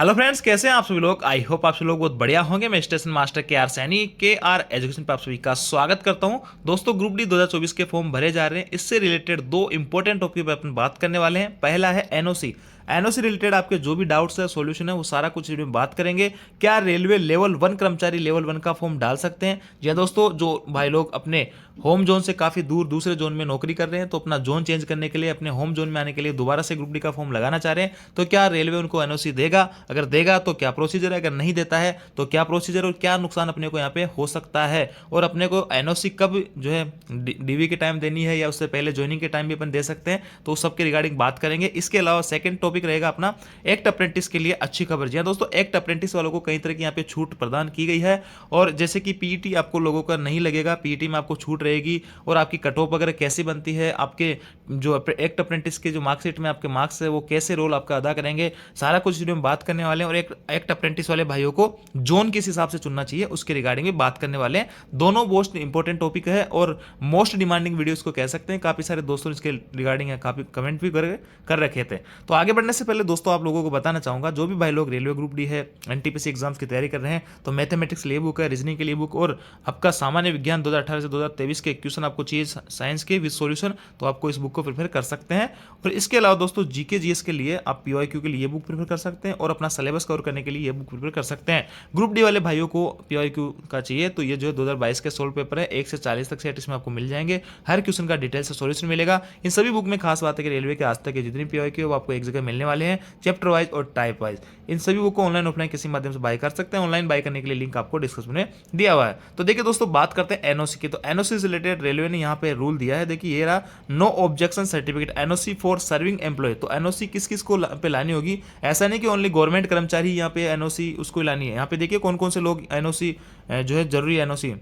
Hello friends, कैसे हैं आप सभी लोग। आई होप आप सभी लोग बहुत बढ़िया होंगे। मैं स्टेशन मास्टर के आर सैनी के आर एजुकेशन पर आप सभी का स्वागत करता हूं। दोस्तों, ग्रुप डी 2024 के फॉर्म भरे जा रहे हैं। इससे रिलेटेड दो इंपॉर्टेंट टॉपिक पर अपन बात करने वाले हैं। पहला है एनओसी। एनओसी रिलेटेड आपके जो भी डाउट्स है, सॉल्यूशन है, वो सारा कुछ वीडियो में बात करेंगे। क्या रेलवे लेवल 1 कर्मचारी लेवल 1 का फॉर्म डाल सकते हैं? या दोस्तों, जो भाई लोग अपने होम जोन से काफी दूर दूसरे जोन में नौकरी कर रहे हैं, तो अपना जोन चेंज करने के लिए, अपने होम जोन में आने के लिए दोबारा से ग्रुप डी का फॉर्म लगाना चाह रहे हैं, तो क्या रेलवे उनको एनओसी देगा? अगर देगा तो क्या प्रोसीजर है, अगर नहीं देता है तो क्या प्रोसीजर और क्या नुकसान अपने को यहाँ पे हो सकता है, और अपने को एनओसी कब जो है डीवी के टाइम देनी है या उससे पहले ज्वाइनिंग के टाइम भी अपन दे सकते हैं, तो उस सबके रिगार्डिंग बात करेंगे। इसके अलावा सेकंड टॉपिक रहेगा अपना एक्ट अप्रेंटिस के लिए अच्छी खबर। जी हाँ दोस्तों, एक्ट अप्रेंटिस वालों को कई तरह की यहाँ पे छूट प्रदान की गई है, और जैसे कि पीईटी आपको लोगों का नहीं लगेगा, पीईटी में आपको छूट रहेगी, और आपकी कट ऑफ वगैरह कैसी बनती है, आपके जो एक्ट अप्रेंटिस के जो मार्कशीट में आपके मार्क्स है वो कैसे रोल आपका अदा करेंगे, सारा कुछ वीडियो में बात करने वाले हैं। और एक एक्ट अप्रेंटिस वाले भाइयों को जोन किस हिसाब से चुनना चाहिए उसके रिगार्डिंग भी बात करने वाले हैं। दोनों मोस्ट इंपॉर्टेंट टॉपिक है और मोस्ट डिमांडिंग वीडियो इसको कह सकते हैं। काफी सारे दोस्तों ने इसके रिगार्डिंग काफी कमेंट भी कर रखे थे। तो आगे बढ़ने से पहले दोस्तों, आप लोगों को बताना चाहूंगा, जो भी भाई लोग रेलवे ग्रुप डी है, एनटीपीसी एग्जाम्स की तैयारी कर रहे हैं, तो मैथमेटिक्स के लिए बुक है, रीजनिंग के लिए बुक, और आपका सामान्य विज्ञान 2018 से 2023 के क्वेश्चन आपको चाहिए साइंस के विद सॉल्यूशन, तो आपको इस बुक को प्रिफर कर सकते हैं। और इसके अलावा दोस्तों, जीके जीएस के लिए आप पीवाईक्यू के लिए बुक प्रिफर कर सकते हैं, और अपना सिलेबस कवर करने के लिए ये बुक प्रिफर कर सकते हैं। ग्रुप डी वाले भाइयों को पीवाईक्यू का चाहिए, तो ये जो है 2022 के सोल्व पेपर है, 1 से 40 तक सेट इसमें आपको मिल जाएंगे। हर क्वेश्चन का डिटेल से सॉल्यूशन मिलेगा। इन सभी बुक में खास बात है कि रेलवे के आज तक के जितनी पीवाईक्यू वो आपको एक जगह मिलने वाले हैं, चैप्टर वाइज और टाइप वाइज। इन सभी बुक को ऑनलाइन ऑफलाइन किसी माध्यम से बाय कर सकते हैं। ऑनलाइन बाय करने के लिए लिंक आपको डिस्क्रिप्शन में दिया हुआ है। तो देखिए दोस्तों, बात करते हैं एनओसी की। तो एनओसी से रिलेटेड रेलवे ने यहाँ पे रूल दिया है। देखिए, ये रहा no objection certificate, NOC for serving employ. तो एनओसी किस किस को पे लानी होगी? ऐसा नहीं कि ओनली गवर्नमेंट कर्मचारी यहाँ पे एनओसी उसको लानी है। यहाँ पे देखिए कौन कौन से लोग एनओसी जो है जरूरी एनओसी।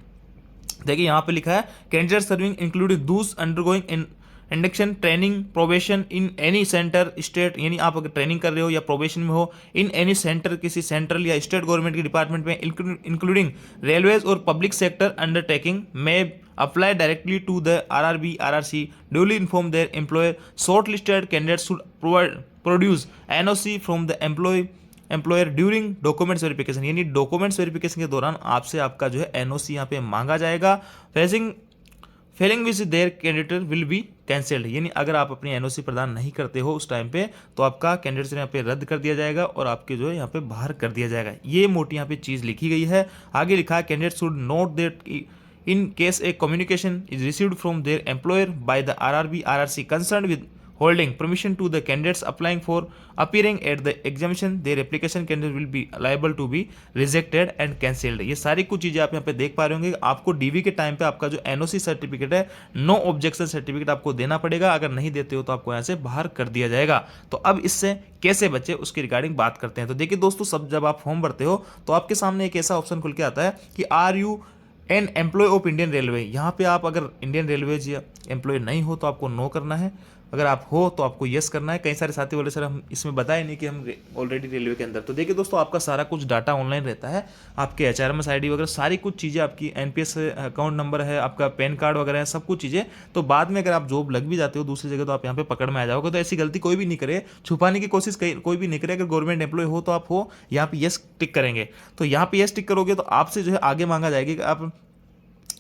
देखिए यहाँ पे लिखा है कैंडिडेट सर्विंग इंक्लूडिंग दूस undergoing in induction training probation in any centre state, यानी आप अगर ट्रेनिंग कर रहे हो या प्रोबेशन में हो इन एनी सेंटर, किसी सेंट्रल या स्टेट गवर्नमेंट के डिपार्टमेंट में, इंक्लूडिंग रेलवेज और पब्लिक सेक्टर अंडरटेकिंग, में apply directly to the RRB RRC duly inform their employer shortlisted candidates should produce NOC from the employer during documents verification, यानी documents verification के दौरान आपसे आपका जो है एनओसी यहाँ पे मांगा जाएगा। Fehling which there candidate will be cancelled, यानी अगर आप अपनी एनओसी प्रदान नहीं करते हो उस टाइम पे, तो आपका कैंडिडेट यहाँ पे रद्द कर दिया जाएगा और आपके जो है यहाँ पे बाहर कर दिया जाएगा। ये मोटी यहाँ पे चीज लिखी गई है। आगे लिखा है candidate should note that in case a communication is received from their employer by the RRB RRC concerned with holding permission to the candidates applying for appearing at the examination, their application candidate will be liable to be rejected and cancelled। ये सारी कुछ चीजें आप यहाँ पे देख पा रहे होंगे। आपको डीवी के टाइम पे आपका जो एनओसी सर्टिफिकेट है, नो ऑब्जेक्शन सर्टिफिकेट आपको देना पड़ेगा। अगर नहीं देते हो तो आपको यहाँ से बाहर कर दिया जाएगा। तो अब इससे कैसे बचे उसकी रिगार्डिंग बात करते हैं। तो देखिए दोस्तों, सब जब आप फॉर्म भरते हो तो आपके सामने एक ऐसा ऑप्शन खुल के आता है कि are you an employ of Indian railway. यहाँ पे आप अगर इंडियन रेलवेज या एम्प्लॉय नहीं हो तो आपको नो करना है, अगर आप हो तो आपको यस करना है। कई सारे साथी बोले सर हम इसमें बताए नहीं कि हम ऑलरेडी रेलवे के अंदर। तो देखिए दोस्तों, आपका सारा कुछ डाटा ऑनलाइन रहता है, आपके एचआरएमएस आईडी वगैरह सारी कुछ चीज़ें, आपकी एनपीएस अकाउंट नंबर है, आपका पैन कार्ड वगैरह है, सब कुछ चीज़ें। तो बाद में अगर आप जॉब लग भी जाते हो दूसरी जगह, तो आप यहाँ पे पकड़ में आ जाओगे। तो ऐसी गलती कोई भी नहीं करे, छुपाने की कोशिश कोई भी नहीं करे। अगर गवर्नमेंट एम्प्लॉय हो तो आप हो, यहाँ पे यस टिक करेंगे। तो यहाँ पे यस टिक करोगे तो आपसे जो है आगे मांगा जाएगी कि आप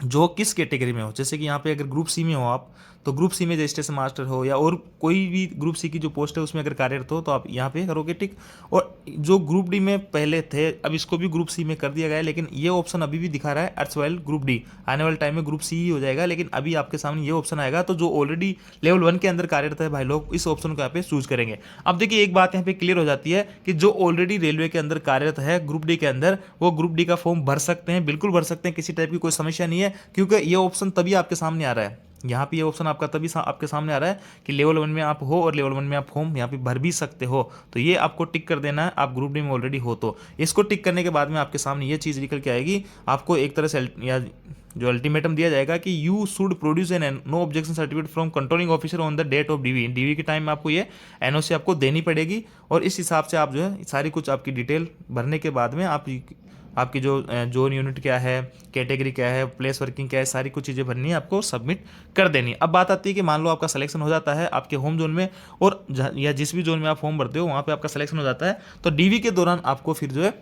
जो किस कैटेगरी में हो। जैसे कि यहाँ पे अगर ग्रुप सी में हो आप, तो ग्रुप सी में रजिस्ट्रेशन मास्टर हो या और कोई भी ग्रुप सी की जो पोस्ट है उसमें अगर कार्यरत हो तो आप यहाँ पे करोगे टिक। और जो ग्रुप डी में पहले थे, अब इसको भी ग्रुप सी में कर दिया गया है, लेकिन ये ऑप्शन अभी भी दिखा रहा है अर्चवाइल ग्रुप डी। आने वाले टाइम में ग्रुप सी ही हो जाएगा, लेकिन अभी आपके सामने ये ऑप्शन आएगा। तो जो ऑलरेडी लेवल 1 के अंदर कार्यरत है भाई लोग, इस ऑप्शन को यहाँ पे चूज करेंगे। अब देखिए एक बात यहाँ पे क्लियर हो जाती है कि जो ऑलरेडी रेलवे के अंदर कार्यरत है ग्रुप डी के अंदर, वो ग्रुप डी का फॉर्म भर सकते हैं, बिल्कुल भर सकते हैं, किसी टाइप की कोई समस्या नहीं है। क्योंकि ये ऑप्शन तभी आपके सामने आ रहा है, यहाँ पे ये ऑप्शन आपका तभी आपके सामने आ रहा है कि लेवल 1 में आप हो और लेवल 1 में आप फॉर्म यहाँ पे भर भी सकते हो। तो ये आपको टिक कर देना है, आप ग्रुप डी में ऑलरेडी हो तो। इसको टिक करने के बाद में आपके सामने ये चीज़ निकल के आएगी, आपको एक तरह से या जो अल्टीमेटम दिया जाएगा कि you should produce an no objection certificate from controlling officer on the date of DV. DV के टाइम में आपको ये एनओसी आपको देनी पड़ेगी, और इस हिसाब से आप जो है सारी कुछ आपकी डिटेल भरने के बाद में आपकी जो जोन यूनिट क्या है, कैटेगरी क्या है, प्लेस वर्किंग क्या है, सारी कुछ चीज़ें भरनी है, आपको सबमिट कर देनी है। अब बात आती है कि मान लो आपका सिलेक्शन हो जाता है आपके होम जोन में, और या जिस भी जोन में आप फॉर्म भरते हो वहाँ पे आपका सिलेक्शन हो जाता है, तो डीवी के दौरान आपको फिर जो है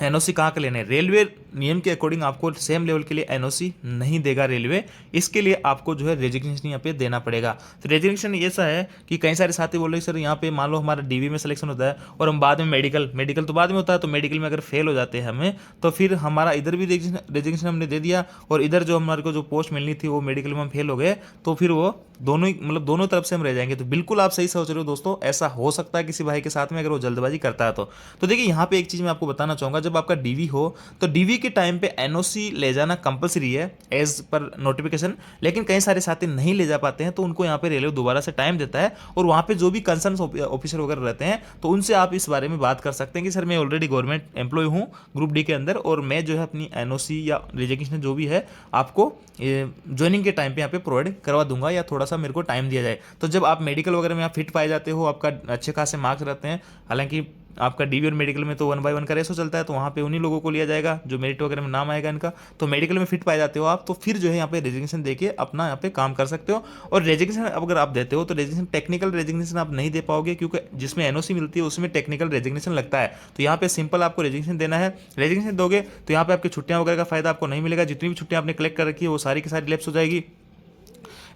एनओसी कहाँ का लेना है। रेलवे नियम के अकॉर्डिंग आपको सेम लेवल के लिए एनओसी नहीं देगा रेलवे, इसके लिए आपको जो है रेजिग्नेशन यहाँ पे देना पड़ेगा। तो रेजिग्नेशन ऐसा है कि कई सारे साथी बोल रहे सर यहाँ पे मान लो हमारा डीवी में सिलेक्शन होता है और हम बाद में मेडिकल तो बाद में होता है, तो मेडिकल में अगर फेल हो जाते हैं हमें, तो फिर हमारा इधर भी रेजिग्नेशन हमने दे दिया और इधर जो हमारे को जो पोस्ट मिलनी थी वो मेडिकल में हम फेल हो गए, तो फिर वो दोनों ही मतलब दोनों तरफ से हम रह जाएंगे। तो बिल्कुल आप सही सोच रहे हो दोस्तों, ऐसा हो सकता है किसी भाई के साथ में अगर वो जल्दबाजी करता है तो देखिए यहाँ पे एक चीज़ मैं आपको बताना चाहूँगा, जब आपका डीवी हो तो डीवी के टाइम पे एनओसी ले जाना कंपलसरी है एज पर नोटिफिकेशन, लेकिन कई सारे साथी नहीं ले जा पाते हैं, तो उनको यहाँ पे रेलवे दोबारा से टाइम देता है और वहाँ पे जो भी कंसर्न ऑफिसर वगैरह रहते हैं तो उनसे आप इस बारे में बात कर सकते हैं कि सर मैं ऑलरेडी गवर्नमेंट एम्प्लॉय हूँ ग्रुप डी के अंदर, और मैं जो है अपनी एनओसी या रिजिग्नेशन जो भी है आपको ज्वाइनिंग के टाइम पे यहाँ पे प्रोवाइड करवा दूंगा, या थोड़ा सा मेरे को टाइम दिया जाए। तो जब आप मेडिकल वगैरह में आप फिट पाए जाते हो, आपका अच्छे खासे मार्क्स रहते हैं, हालांकि आपका डीवी और मेडिकल में तो 1 by 1 का रेशो चलता है, तो वहाँ पे उन्हीं लोगों को लिया जाएगा जो मेरिट वगैरह में नाम आएगा इनका। तो मेडिकल में फिट पाए जाते हो आप, तो फिर जो है यहाँ पे रेजिग्नेशन देके अपना यहाँ पे काम कर सकते हो। और रेजिग्नेशन अगर आप देते हो तो रेजिग्नेशन टेक्निकल रेजिग्नेशन आप नहीं दे पाओगे, क्योंकि जिसमें एनओसी मिलती है उसमें टेक्निकल रेजिग्नेशन लगता है। तो यहाँ पे सिंपल आपको रेजिग्नेशन देना है। रेजिग्नेशन दोगे तो यहाँ पे आपकी छुट्टियाँ वगैरह का फायदा आपको नहीं मिलेगा, जितनी भी छुट्टियाँ आपने कलेक्ट कर रखी है वो सारी की सारी लैप्स हो जाएगी।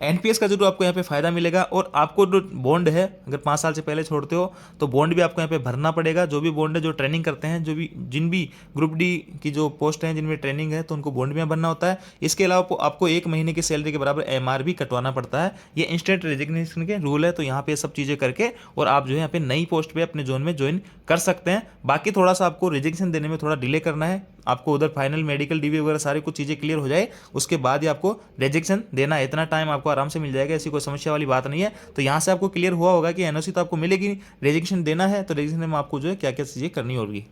एनपीएस का जरूर आपको यहाँ पे फायदा मिलेगा, और आपको जो बॉन्ड है अगर 5 साल से पहले छोड़ते हो तो बॉन्ड भी आपको यहाँ पे भरना पड़ेगा। जो भी बॉन्ड है, जो ट्रेनिंग करते हैं, जो भी जिन भी ग्रुप डी की जो पोस्ट हैं जिनमें ट्रेनिंग है, तो उनको बॉन्ड भी भरना होता है। इसके अलावा आपको 1 महीने की सैलरी के बराबर एमआर भी कटवाना पड़ता है। ये इंस्टेंट रेजिग्नेशन के रूल है, तो यहाँ पे सब चीज़ें करके और आप जो है यहाँ पे नई पोस्ट पे अपने जोन में ज्वाइन कर सकते हैं। बाकी थोड़ा सा आपको रेजिग्नेशन देने में थोड़ा डिले करना है, आपको उधर फाइनल मेडिकल डीवी वगैरह सारी कुछ चीज़ें क्लियर हो जाए उसके बाद ही आपको रेजिग्नेशन देना है। इतना टाइम आपको आराम से मिल जाएगा, ऐसी कोई समस्या वाली बात नहीं है। तो यहाँ से आपको क्लियर हुआ होगा कि एनओसी तो आपको मिलेगी, रेजिग्नेशन देना है, तो रेजिग्नेशन में आपको जो है क्या क्या चीज़ें करनी होगी।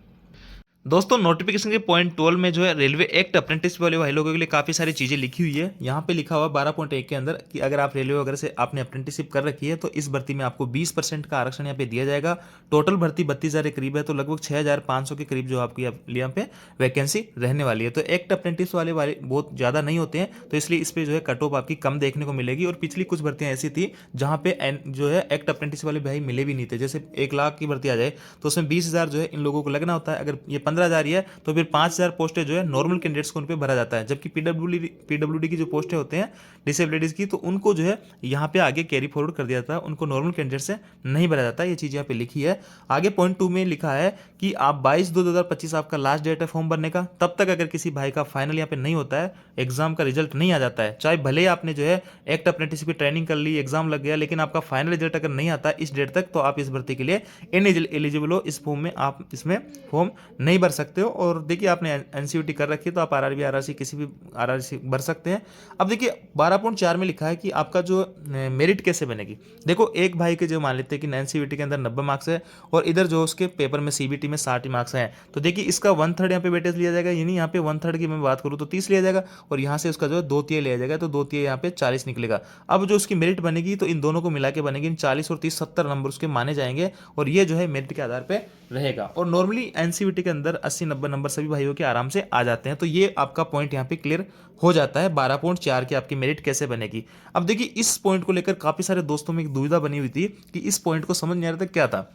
दोस्तों नोटिफिकेशन के पॉइंट 12 में जो है रेलवे एक्ट अप्रेंटिस वाले भाई लोगों के लिए काफ़ी सारी चीज़ें लिखी हुई है। यहाँ पे लिखा हुआ 12.1 के अंदर कि अगर आप रेलवे वगैरह से आपने अप्रेंटिसशिप कर रखी है तो इस भर्ती में आपको 20% का आरक्षण यहाँ पे दिया जाएगा। टोटल भर्ती 32,000 के करीब है, तो लगभग 6,500 के करीब जो आपकी यहाँ पे वैकेंसी रहने वाली है। तो एक्ट अप्रेंटिस वाले बहुत ज़्यादा नहीं होते हैं, तो इसलिए इस पर जो है कट ऑफ आपकी कम देखने को मिलेगी। और पिछली कुछ भर्तियाँ ऐसी थी जहाँ पे जो है एक्ट अप्रेंटिस वाले भाई मिले भी नहीं थे। जैसे 1 लाख की भर्ती आ जाए तो उसमें 20,000 जो है इन लोगों को लगना होता है, अगर ये 15,000 ही है तो फिर 5,000 पोस्टें जो है नॉर्मल कैंडिडेट्स को उन पर भरा जाता है। जबकि पीडब्ल्यूडी की जो पोस्टें होते हैं डिसेबिलिटीज की, तो उनको जो है यहाँ पे आगे कैरी फॉरवर्ड कर दिया जाता है, उनको नॉर्मल कैंडिडेट से नहीं भरा जाता। ये चीज़ यहाँ पे लिखी है। आगे पॉइंट 2 में लिखा है कि आप 22/2/2025 आपका लास्ट डेट है फॉर्म भरने का। तब तक अगर किसी भाई का फाइनल यहाँ पे नहीं होता है, एग्जाम का रिजल्ट नहीं आ जाता है, चाहे भले आपने जो है एक्ट अप्रेंटिसशिप की ट्रेनिंग कर ली, एग्जाम लग गया, लेकिन आपका फाइनल रिजल्ट अगर नहीं आता इस डेट तक, तो आप इस भर्ती के लिए एलिजिबल हो। इस फॉर्म में आप इसमें फॉर्म नहीं भर सकते हो। और देखिए आपने एनसीईटी कर रखी है तो आप आरआरबी आरआरसी किसी भी आरआरसी भर सकते हैं। अब देखिए 12.4 में लिखा है कि आपका जो मेरिट कैसे बनेगी। देखो एक भाई के जो मान लेते हैं कि एनसीईटी के अंदर 90 मार्क्स है और इधर जो उसके पेपर में सीबीटी में 60 मार्क्स हैं, तो देखिए इसका 1/3 यहाँ पे वेटेज लिया जाएगा, यानी यहाँ पे 1/3 की मैं बात करूँ तो 30 लिया जाएगा, और यहाँ से उसका जो है 2/3 लिया जाएगा, तो 2/3 यहाँ पे 40 निकलेगा। अब जो उसकी मेरिट बनेगी तो इन दोनों को मिला के बनेगी 40 और 30 70 नंबर उसके माने जाएंगे, और ये जो है मेरिट के आधार पर रहेगा। और नॉर्मली एनसीईटी के अंदर 80-90 नंबर सभी भाइयों के आराम से आ जाते हैं। तो ये आपका पॉइंट यहाँ पे क्लियर हो जाता है 12.4 की आपकी मेरिट कैसे बनेगी। अब देखिए इस पॉइंट को लेकर काफी सारे दोस्तों में एक दुविधा बनी हुई थी कि इस पॉइंट को समझ नहीं आ रहा था क्या था।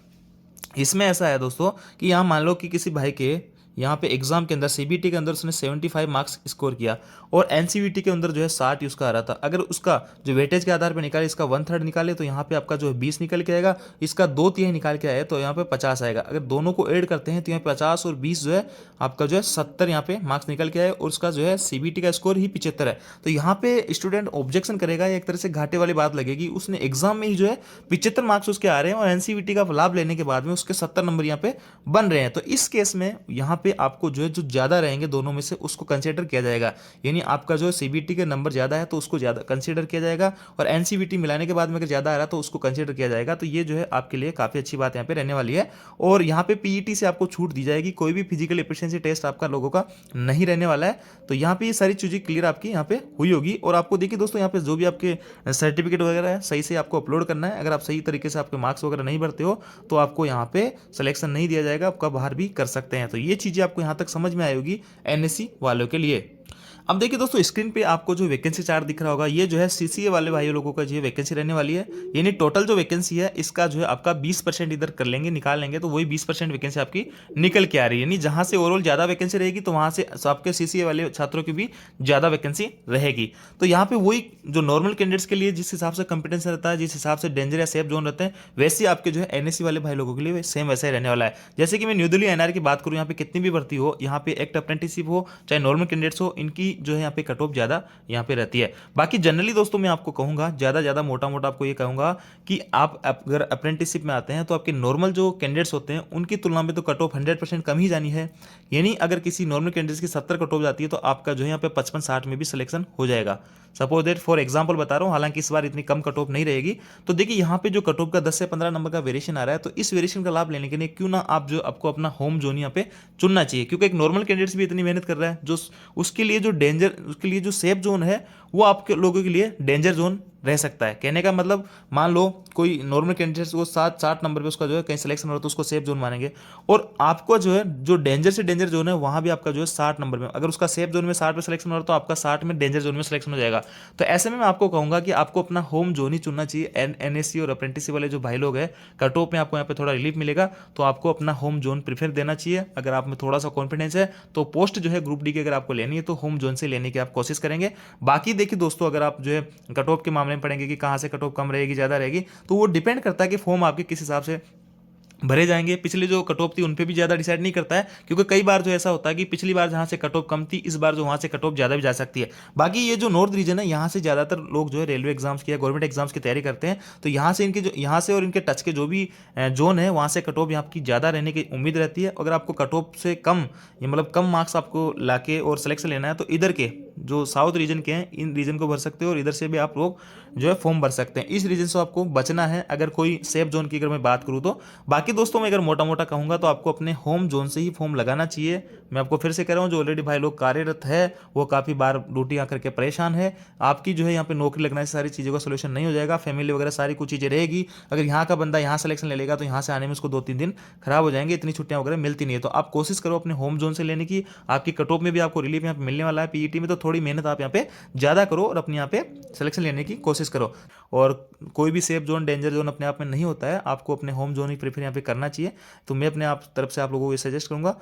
इसमें ऐसा है दोस्तों कि यहाँ मान लो कि किसी भाई के यहाँ पे एग्जाम के अंदर सीबीटी के अंदर उसने 75 मार्क्स स्कोर किया और एनसीईटी के अंदर जो है 60 उसका आ रहा था। अगर उसका जो वेटेज के आधार पर निकाले, इसका 1/3 निकाले तो यहाँ पे आपका जो है 20 निकल के आएगा, इसका 2/3 निकाल के आए तो यहाँ पे 50 आएगा। अगर दोनों को ऐड करते हैं तो यहाँ 50 और 20 जो है आपका जो है 70 यहाँ पे मार्क्स निकल के आए, और उसका जो है सीबीटी का स्कोर ही 75 है। तो यहाँ पे स्टूडेंट ऑब्जेक्शन करेगा, एक तरह से घाटे वाली बात लगेगी। उसने एग्जाम में ही जो है 75 मार्क्स उसके आ रहे हैं और एनसीईटी का लाभ लेने के बाद में उसके 70 नंबर यहाँ पे बन रहे हैं। तो इस केस में यहाँ पे आपको जो है जो ज्यादा रहेंगे दोनों में से उसको कंसीडर किया जाएगा, यानी आपका जो सीबीटी के नंबर ज्यादा है तो उसको ज्यादा कंसीडर किया जाएगा, और एनसीईटी मिलाने के बाद में अगर ज्यादा आ रहा तो उसको कंसीडर किया जाएगा। तो ये जो है आपके लिए काफी अच्छी बात यहाँ पे रहने वाली है। और यहाँ पे पीईटी से आपको छूट दी जाएगी, कोई भी फिजिकल एफिशिएंसी टेस्ट आपका लोगों का नहीं रहने वाला है। तो यहाँ पे ये सारी चीजें क्लियर आपकी यहाँ पे हुई होगी। और आपको देखिए दोस्तों यहाँ पे जो भी आपके सर्टिफिकेट वगैरह है सही से आपको अपलोड करना है। अगर आप सही तरीके से आपके मार्क्स वगैरह नहीं भरते हो तो आपको यहाँ पे सिलेक्शन नहीं दिया जाएगा, आपका बाहर भी कर सकते हैं। तो ये चीजें चीज़ें आपको यहाँ तक समझ में आई होगी एनएससी वालों के लिए। अब देखिए दोस्तों, स्क्रीन पे आपको जो वैकेंसी चार्ट दिख रहा होगा, ये जो है सीसीए वाले भाई लोगों का जो वैकेंसी रहने वाली है। यानी टोटल जो वैकेंसी है इसका जो है आपका 20% इधर कर लेंगे, निकाल लेंगे, तो वही 20% वैकेंसी आपकी निकल के आ रही है। यानी जहां से ओवरऑल ज्यादा वैकेंसी रहेगी तो वहां से आपके सीसीए वाले छात्रों की भी ज्यादा वैकेंसी रहेगी। तो यहाँ पे वही जो नॉर्मल कैंडिडेट्स के लिए जिस हिसाब से कंपिटेंस रहता है, जिस हिसाब से डेंजर या सेफ जोन रहते हैं, वैसे ही आपके जो है एनएससी वाले भाई लोगों के लिए सेम वैसा ही रहने वाला है। जैसे कि मैं न्यू दिल्ली एनआर की बात करूँ, यहाँ पे कितनी भी भर्ती हो, यहाँ पे एक्ट अप्रेंटिसशिप हो चाहे नॉर्मल कैंडिडेट्स हो, इनकी जो है यहाँ पे कट ऑफ ज़्यादा यहाँ पे रहती है। बाकी जनरली दोस्तों मैं आपको कहूँगा, ज़्यादा मोटा मोटा आपको ये कहूँगा कि आप अगर अप्रेंटिसशिप में आते हैं तो आपके नॉर्मल जो कैंडिडेट्स होते हैं उनकी तुलना में तो कट ऑफ 100% कम ही जानी है। यानी अगर किसी नॉर्मल कैंडिडेट्स की 70 कट ऑफ जाती है तो आपका जो है यहाँ पे 55-60 में भी सिलेक्शन हो जाएगा। सपोज दैट फॉर एग्जांपल बता रहा हूँ, हालांकि इस बार इतनी कम कट ऑफ नहीं रहेगी। तो देखिए यहाँ पे जो कट ऑफ का 10 से 15 नंबर का वेरिएशन आ रहा है, तो इस वेरिएशन का लाभ लेने के लिए क्यों ना आपको अपना होम जोन यहाँ पे चुनना चाहिए, क्योंकि एक नॉर्मल कैंडिडेट्स भी इतनी मेहनत कर रहा है, जो उसके लिए जो सेफ जोन है वो आपके लोगों के लिए डेंजर जोन रह सकता है। कहने का मतलब, मान लो कोई नॉर्मल कैंडिडेट्स को 60 नंबर पे उसका जो है कहीं सिलेक्शन हो रहा है तो उसको सेफ जोन मानेंगे, और आपको जो है जो डेंजर से डेंजर जोन है वहां भी आपका जो है 60 नंबर में, अगर उसका सेफ जोन में 60 पे सिलेक्शन हो रहा है तो आपका 60 में डेंजर जोन में सिलेक्शन हो जाएगा। तो ऐसे में मैं आपको कहूंगा कि आपको अपना होम जोन ही चुनना चाहिए। एनएससी और अप्रेंटिसशिप वाले जो भाई लोग हैं, कट ऑफ में आपको यहाँ पे थोड़ा रिलीफ मिलेगा, तो आपको अपना होम जोन प्रीफर देना चाहिए। अगर आप में थोड़ा सा कॉन्फिडेंस है तो पोस्ट जो है ग्रुप डी की अगर आपको लेनी है तो होम जोन से लेने की आप कोशिश करेंगे। बाकी देखिए दोस्तों, अगर आप जो है कट ऑफ के मामले में पढ़ेंगे कि कहाँ से कट ऑफ कम रहेगी ज़्यादा रहेगी, तो वो डिपेंड करता है कि फॉर्म आपके किस हिसाब से भरे जाएंगे। पिछले जो कट ऑफ थी उन पे भी ज़्यादा डिसाइड नहीं करता है, क्योंकि कई बार जो ऐसा होता है कि पिछली बार जहाँ से कट ऑफ कम थी, इस बार जो वहाँ से कट ऑफ ज़्यादा भी जा सकती है। बाकी ये जो नॉर्थ रीजन है, यहाँ से ज़्यादातर लोग जो है रेलवे एग्जाम्स की या गवर्नमेंट एग्जाम्स की तैयारी करते हैं, तो यहाँ से इनके जो यहाँ से और इनके टच के जो भी जोन है वहाँ से कट ऑफ यहाँ की ज़्यादा रहने की उम्मीद रहती है। अगर आपको कट ऑफ से कम या मतलब कम मार्क्स आपको लाके और सिलेक्शन लेना है तो इधर के जो साउथ रीजन के हैं इन रीजन को भर सकते हो, और इधर से भी आप लोग जो है फॉर्म भर सकते हैं। इस रीजन से आपको बचना है अगर कोई सेफ जोन की अगर मैं बात करूँ तो। बाकी दोस्तों मैं अगर मोटा मोटा कहूँगा तो आपको अपने होम जोन से ही फॉर्म लगाना चाहिए। मैं आपको फिर से कह रहा हूँ, जो ऑलरेडी भाई लोग कार्यरत है वो काफ़ी बार ड्यूटी आकर के परेशान है। आपकी जो है यहाँ पे नौकरी लगना से सारी चीज़ों का सोल्यूशन नहीं हो जाएगा, फैमिली वगैरह सारी कुछ चीज़ें रहेगी। अगर यहाँ का बंदा यहाँ सिलेक्शन ले लेगा तो यहाँ से आने में उसको 2-3 दिन खराब हो जाएंगे, इतनी छुट्टियाँ वगैरह मिलती नहीं है। तो आप कोशिश करो अपने होम जोन से लेने की। आपकी कट ऑफ में भी आपको रिलीफ यहाँ पे मिलने वाला है, पीईटी में तो थोड़ी मेहनत आप यहाँ पे ज़्यादा करो और अपने यहाँ पे सिलेक्शन लेने की कोशिश करो। और कोई भी सेफ जोन डेंजर जोन अपने आप में नहीं होता है, आपको अपने होम जोन ही प्रेफर यहाँ पे करना चाहिए। तो मैं अपने आप तरफ से आप लोगों को ये सजेस्ट करूँगा।